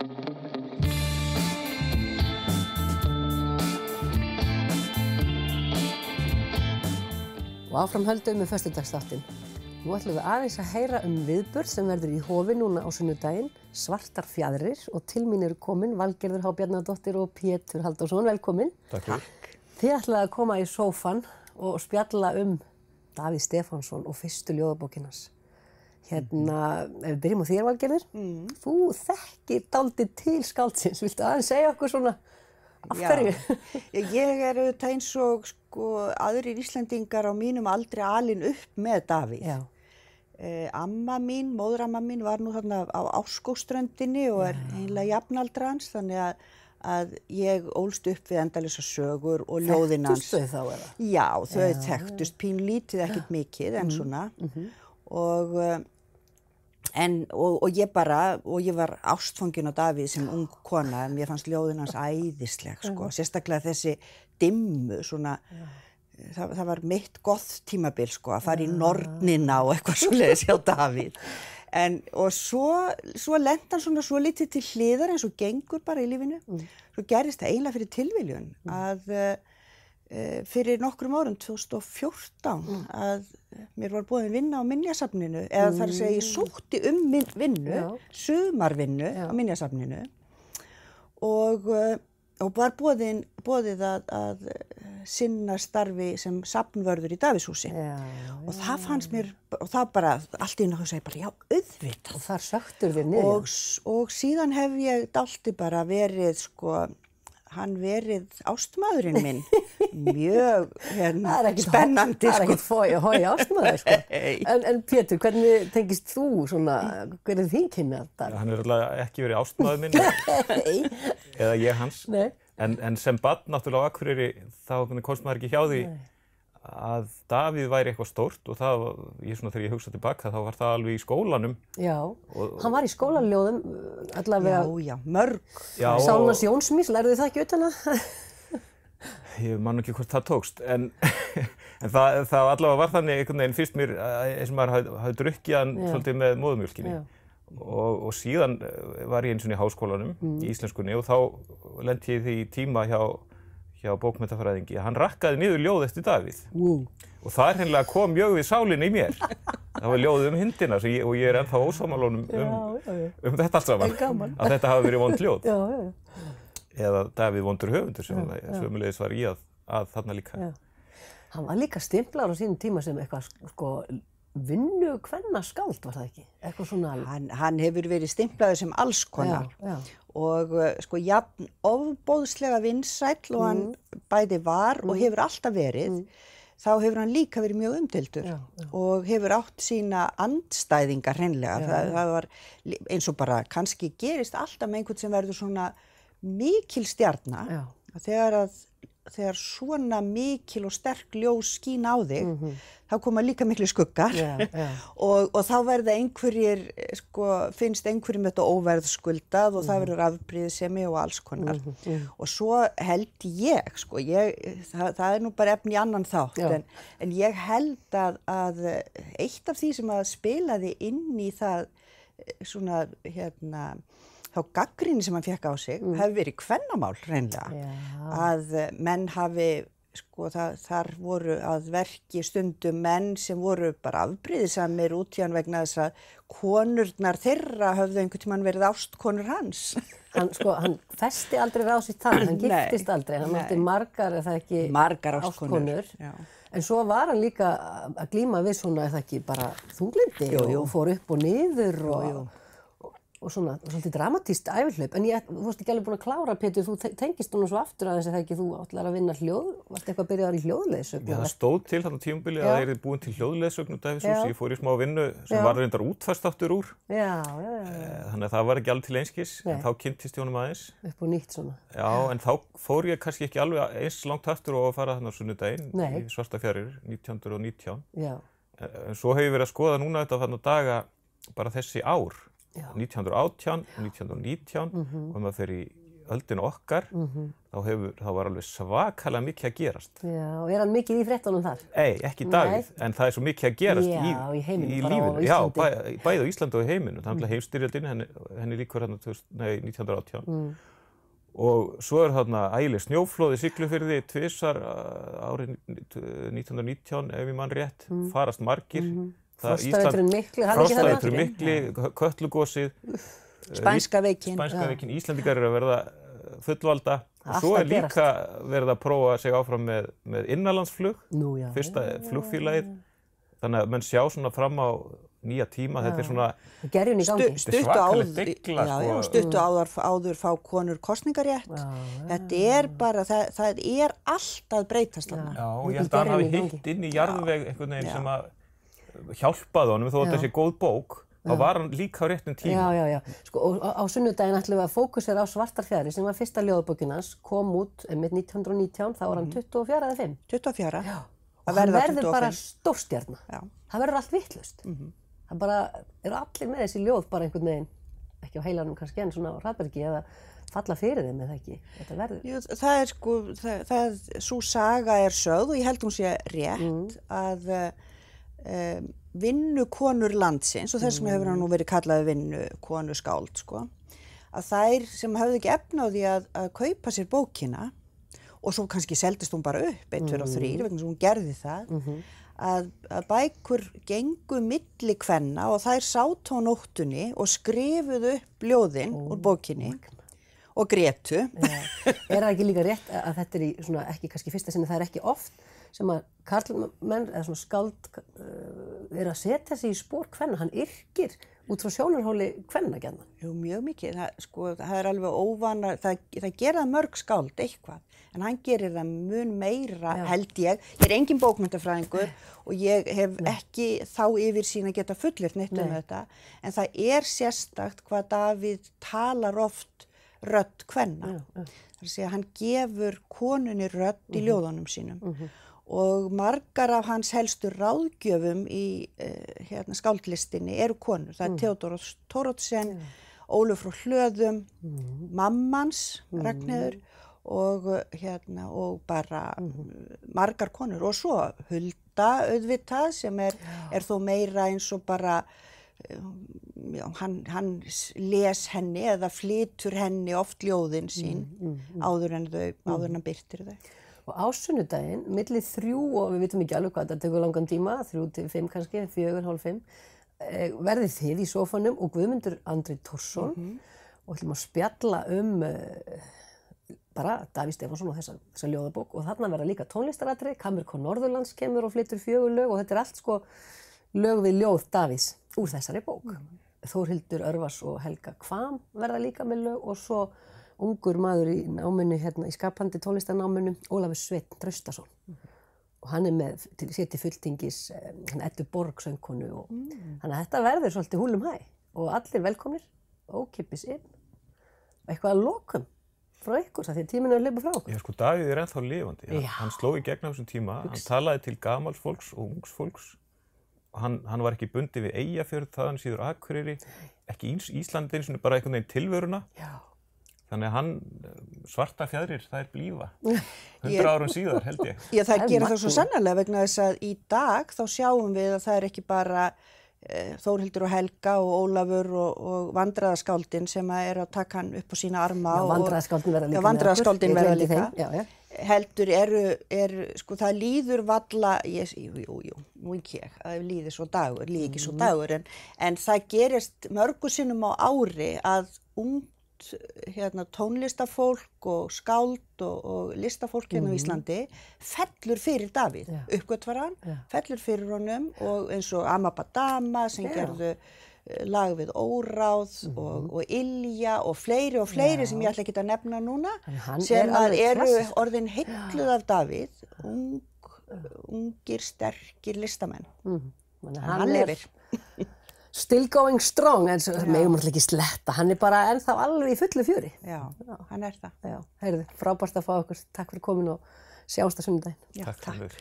Og áfram höldum með föstudagsþáttinn. Nú ætlum við aðeins að heyra viðburð sem verður í Hofi núna á sunnudaginn, Svartar fjaðrir, og til mín eru komin Valgerður H. Bjarnadóttir og Pétur Halldórsson. Velkomin. Takk. Þið ætlaði að koma í sófann og spjalla Davíð Stefánsson og fyrstu ljóðabókina hans. Ef við byrjum á þér, Valgerður. Þú þekkir dálítið til skáldsins. Viltu aðeins segja okkur svona af hverju? Ég auðvitað eins og aðrir Íslendingar á mínum aldrei alin upp með Davíð. Já. Amma mín, móðuramma mín var nú þarna á Árskógsströndinni og eiginlega jafnaldra hans, þannig að ég ólst upp við endalausar sögur og ljóðin hans. Þekktust þau þá eða? Já, þau þekktust pínlítið, ekkert mikið en svona. Og ég var ástfangin á Davíð sem ung kona, mér fannst ljóðin hans æðisleg, sérstaklega þessi dimmu, svona, það var mitt gott tímabil, að fara í nornina og eitthvað svoleiðis hjá Davíð. Og svo lenti hann svona svo litið til hliðar eins og gengur bara í lífinu. Svo gerðist það eiginlega fyrir tilviljun að fyrir nokkrum árum, 2014, að mér var boðin vinna á Minjasafninu, eða þar að segja ég sótti vinnu, sumarvinnu á Minjasafninu og var boðið að sinna starfi sem safnvörður í Davíðshúsi. Og það fannst mér, og það bara, allt í einu þá segi bara, já, auðvitað. Og þar söktur þér niður. Og síðan hef ég dálítið bara verið, hann verið ástmaðurinn minn, mjög spennandi. Það ekkert hói ástmaður, En Pétur, hvernig tengist þú svona, hver þín kynni alltaf? Hann alltaf ekki verið ástmaður minn, eða ég hans. Nei. En sem barn náttúrulega á Akureyri, þá komst maður ekki hjá því að Davíð væri eitthvað stórt og það, þegar ég hugsa tilbaka, þá var það alveg í skólanum. Já, hann var í skólaljóðum allavega. Já, mörg. Sálnars Jónsmís, lærðu þið það ekki utan að? Ég man ekki hvort það tókst, en það allavega var þannig einhvern veginn fyrst mér, eins og maður hafði drukkið hann svolítið með móðurmjólkinni. Og síðan var ég eins og í háskólanum í íslenskunni og þá lenti ég því í tíma hjá bókmenntafræðingi að hann rakkaði niður ljóð eftir Davíð. Og það hreinlega kom mjög við sálinni í mér. Það var ljóð hindina og ég ennþá ósammála þetta allt saman. Að þetta hafi verið vond ljóð. Eða Davíð vondur höfundur sem sömuleiðis var í að þarna líka. Hann var líka stimplaður á sínum tíma sem eitthvað vinnu kvennaskáld, var það ekki? Eitthvað svona. Hann hefur verið stimplaður sem alls konar. Og jafn ofboðslega vinsæll og hann bæði var og hefur alltaf verið, þá hefur hann líka verið mjög umdeildur og hefur átt sína andstæðingar hreinlega. Það var eins og bara kannski gerist alltaf með einhvern sem verður svona mikil stjarna. Þegar svona mikil og sterk ljós skín á þig, þá koma líka miklu skuggar og þá verða einhverjir, finnst einhverjum þetta óverðskuldað og það verður afbrýðisemi og alls konar. Og svo held ég, það er nú bara efni í annan þátt, en ég held að eitt af því sem að spilaði inn í það svona, þá gagnrýni sem hann fékk á sig hefur verið kvennamál hreinlega. Að menn hafi, þar voru að verki stundum menn sem voru bara afbrýðisamir út í hann vegna þess að konurnar þeirra höfðu einhvern tímann verið ástkonur hans. Hann festi aldrei ráð sitt þar, hann giftist aldrei, hann átti margar, eða ekki, margar ástkonur. En svo var hann líka að glíma við svona, eða ekki, bara þunglyndi og fór upp og niður og svona svolítið dramatískt ævihlaup. En þú varst ekki alveg búin að klára, Pétur, þú tengist núna svo aftur aðeins eða ekki, þú ætlar að vinna hljóð, varst eitthvað að byrja í hljóðleiðsögn? Já, það stóð til þarna tímabili að það yrði búin til hljóðleiðsögn og Davíðshúsi, ég fór í smá vinnu sem var reyndar útfært aftur úr. Þannig að það var ekki alveg til einskis, en þá kynntist ég honum aðeins. Upp og nýtt svona. Já, en þá fór ég kannski ekki alveg eins langt aftur og að fara þarna á sunnudaginn í Svartafjaðrir 1919. En svo hef ég verið að skoða núna þetta þarna daga bara þessi ár. 1918 og 1919 og maður fer í öldinu okkar, þá var alveg svakalega mikið að gerast. Já, og hann mikið í fréttunum þar? Nei, ekki Davíð, en það svo mikið að gerast í lífinu. Já, bæði á Íslandi og í heiminum. Það er heimsstyrjöldin, henni líkur hérna 1918. Og svo þarna ægileg snjóflóð í Siglufirði, tvisvar árið 1919, ef ég man rétt, farast margir. Frostaveturinn mikli, Frostaveturinn mikli, Kötlugosið, Spænska veikin. Íslendingar að verða fullvalda. Og svo líka verið að prófa sig áfram með innanlandsflug, fyrsta flugfélagið. Þannig að menn sjá svona fram á nýja tíma, þetta svona svakaleg degla. Stuttu áður fá konur kosningarétt. Þetta bara, það allt að breytast þarna. Já, og ég held að hann hafi hitt inn í jarðveg einhvern veginn sem að hjálpaði honum, þó að þetta sé góð bók, þá var hann líka á réttum tíma. Já. Sko, og á sunnudaginn ætlum við að fókusera á Svartarfjaðri sem var fyrsta ljóðabókin hans, kom út einmitt 1919, þá var hann 24 eða 5. 24. Já. Og hann verður bara stórstjarna. Það verður allt vitlaust. Það bara, allir með þessi ljóð bara einhvern veginn, ekki á heilanum kannski, en svona á hraðbergi eða falla fyrir þeim eða ekki. Þetta verður. Jú, það sko, sú saga sögð og ég held hún sé rétt að vinnukonur landsins, og þess vegna hefur hann nú verið kallaði vinnukonuskáld, sko, að þær sem hafði ekki efni á því að kaupa sér bókina, og svo kannski seldist hún bara upp 1, 2 og 3, vegna sem hún gerði það, að bækur gengu milli kvenna og þær sátu á nóttunni og skrifuðu upp ljóðin úr bókinni og grétu. Það ekki líka rétt að þetta í svona, ekki kannski fyrsta sinni, það ekki oft sem að karlmenn eða svona skáld að setja sig í spor kvenna, hann yrkir út frá sjónarhóli kvenna gjarnan. Jú, mjög mikið, það alveg óvana, það gera mörg skáld eitthvað, en hann gerir það mun meira, held ég engin bókmenntafræðingur og ég hef ekki þá yfirsýn að geta fullyrt neitt þetta, en það sérstakt hvað Davíð talar oft rödd kvenna. Það að segja, hann gefur konunni rödd í ljóðunum sínum. Og margar af hans helstu ráðgjöfum í skáldlistinni eru konur. Það Theodór Thoroddsen, Ólöf frá Hlöðum, mammans, Ragnheiður og bara margar konur. Og svo Hulda auðvitað sem þó meira eins og bara, hann les henni eða flytur henni oft ljóðin sín áður en hann birtir þau. Og á sunnudaginn, milli 3 og við vitum ekki alveg hvað þetta tekur langan tíma, 3 til 5 kannski, 4, hálf 5, verðið þið í sófanum og Guðmundur Andri Thorsson og ætlum að spjalla bara Davíð Stefánsson og þessa ljóðabók og þarna verða líka tónlistaratriði, Kammerkór Norðurlands kemur og flytur 4 lög og þetta allt sko lög við ljóð Davíðs úr þessari bók. Þórhildur Örvars og Helga Kvam verða líka með lög og svo ungur maður í náminu í skapandi tónlistarnáminu, Ólafur Sveinn Traustason. Og hann með sér til fulltingis Eddu Borg söngkonu og þannig að þetta verður svolítið húlum hæ og allir velkomnir, ókeypis inn. Eitthvað að lokum frá ykkur, því að tíminn hleypa frá okkur. Já, sko, Davíð ennþá lifandi. Hann sló í gegn á þessum tíma, hann talaði til gamals fólks og ungs fólks. Hann var ekki bundið við Eyjafjörð, þaðan síður Akureyri, ekki Íslandi eins og bara einhvern veginn tilveruna. Þannig að Svartarfjaðrir, það blífa. 100 árum síðar, held ég. Já, það gerir það svo sannarlega vegna þess að í dag þá sjáum við að það ekki bara Þórhildur og Helga og Ólafur og vandræðaskáldin sem að taka hann upp á sína arma. Já, vandræðaskáldin verða líka. Já, vandræðaskáldin verða líka. Heldur sko það líður valla, nú ekki að líði svo dagur, líði ekki svo dagur, en það gerist mörgu sinnum á ári að tónlistafólk og skáld og listafólk á Íslandi fellur fyrir Davíð, uppgötvar hann, fellur fyrir honum og eins og Amabadama sem gerðu lag við Óráð og Ylja og fleiri sem ég ætla ekki að nefna núna sem eru orðin heilluð af Davíð, ungir, sterkir listamenn. Hann lifir. Still going strong, en megum alltaf ekki sletta, hann bara ennþá alveg í fullu fjöri. Já, hann það. Já, heyrðu, frábært að fá okkur, takk fyrir komin og sjáumst á sunnudaginn. Takk fyrir.